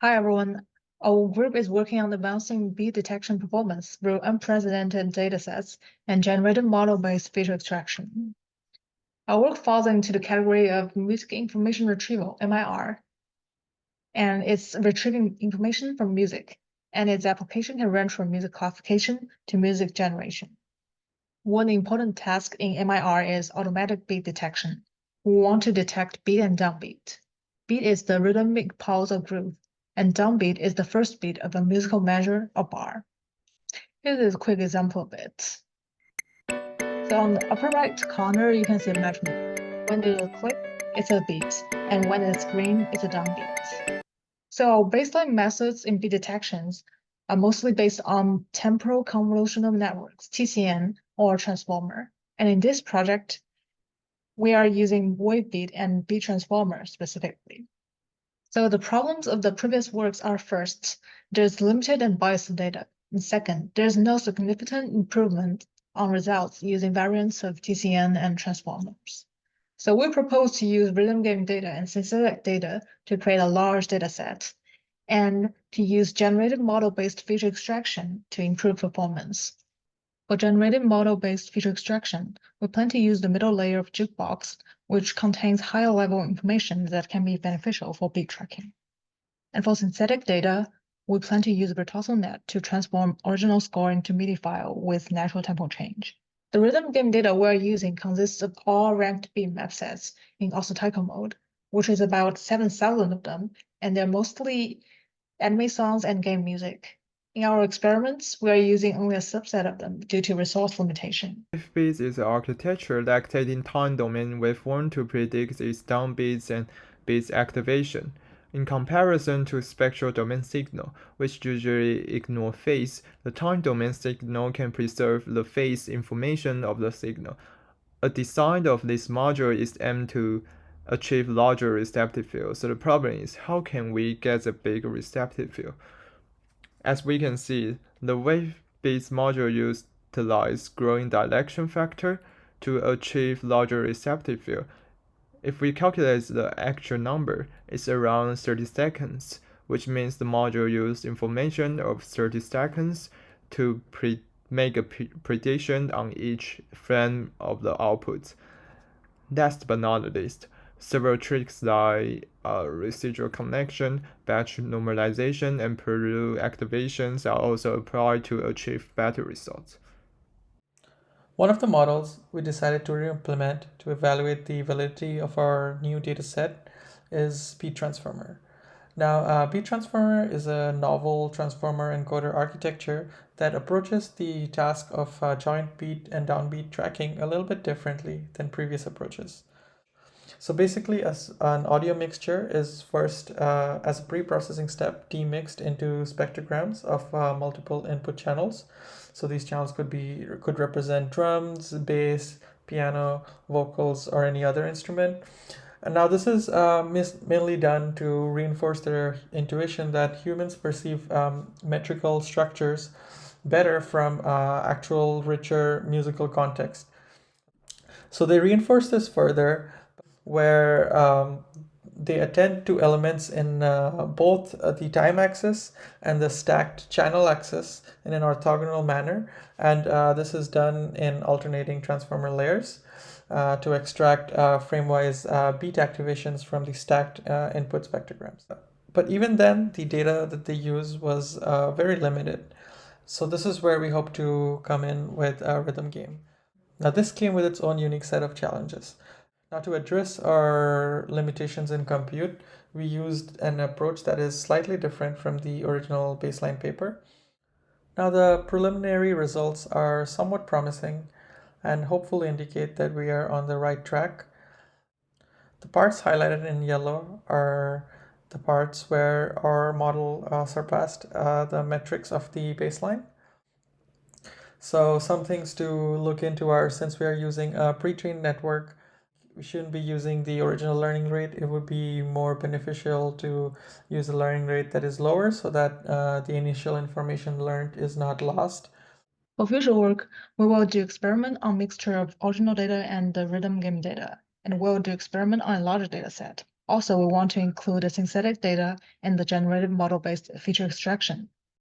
Hi, everyone. Our group is working on advancing beat detection performance through unprecedented datasets and generative model-based feature extraction. Our work falls into the category of music information retrieval, MIR, and it's retrieving information from music, and its application can range from music classification to music generation. One important task in MIR is automatic beat detection. We want to detect beat and downbeat. Beat is the rhythmic pulse or groove, and downbeat is the first beat of a musical measure or bar. Here is a quick example of it. So on the upper right corner, you can see a metronome. When there's a click, it's a beat, and when it's green, it's a downbeat. So our baseline methods in beat detections are mostly based on temporal convolutional networks, TCN, or transformer. And in this project, we are using wave beat and beat transformer specifically. So the problems of the previous works are first, there's limited and biased data. And second, there's no significant improvement on results using variants of TCN and transformers. So we propose to use rhythm game data and synthetic data to create a large data set and to use generative model-based feature extraction to improve performance. For generative model-based feature extraction, we plan to use the middle layer of Jukebox, which contains higher-level information that can be beneficial for beat tracking. And for synthetic data, we plan to use BertosselNet to transform original score into MIDI file with natural tempo change. The rhythm game data we're using consists of all ranked beat map sets in oscillator mode, which is about 7,000 of them, and they're mostly anime songs and game music. In our experiments, we are using only a subset of them due to resource limitation. Wave-beats is an architecture dictating time domain waveform to predict its downbeats and beats activation. In comparison to spectral domain signal, which usually ignore phase, the time domain signal can preserve the phase information of the signal. A design of this module is aimed to achieve larger receptive field. So the problem is, how can we get a big receptive field? As we can see, the wave-beats module utilizes growing direction factor to achieve larger receptive field. If we calculate the actual number, it's around 30 seconds, which means the module used information of 30 seconds to make a prediction on each frame of the output. Last but not least, several tricks like residual connection, batch normalization, and prelude activations are also applied to achieve better results. One of the models we decided to re-implement to evaluate the validity of our new dataset is beat transformer. Now, beat transformer is a novel transformer encoder architecture that approaches the task of joint beat and downbeat tracking a little bit differently than previous approaches. So basically, as an audio mixture is first, as a pre-processing step, demixed into spectrograms of multiple input channels. So these channels could represent drums, bass, piano, vocals, or any other instrument. And now this is mainly done to reinforce their intuition that humans perceive metrical structures better from actual richer musical context. So they reinforce this further where they attend to elements in both the time axis and the stacked channel axis in an orthogonal manner. And this is done in alternating transformer layers to extract frame-wise beat activations from the stacked input spectrograms. But even then, the data that they use was very limited. So this is where we hope to come in with a rhythm game. Now this came with its own unique set of challenges. Now to address our limitations in compute, we used an approach that is slightly different from the original baseline paper. Now the preliminary results are somewhat promising and hopefully indicate that we are on the right track. The parts highlighted in yellow are the parts where our model surpassed the metrics of the baseline. So some things to look into are, since we are using a pre-trained network, we shouldn't be using the original learning rate. It would be more beneficial to use a learning rate that is lower so that the initial information learned is not lost. For future work, we will do experiment on mixture of original data and the rhythm game data, and we'll do experiment on a larger data set, Also, we want to include the synthetic data and the generative model-based feature extraction.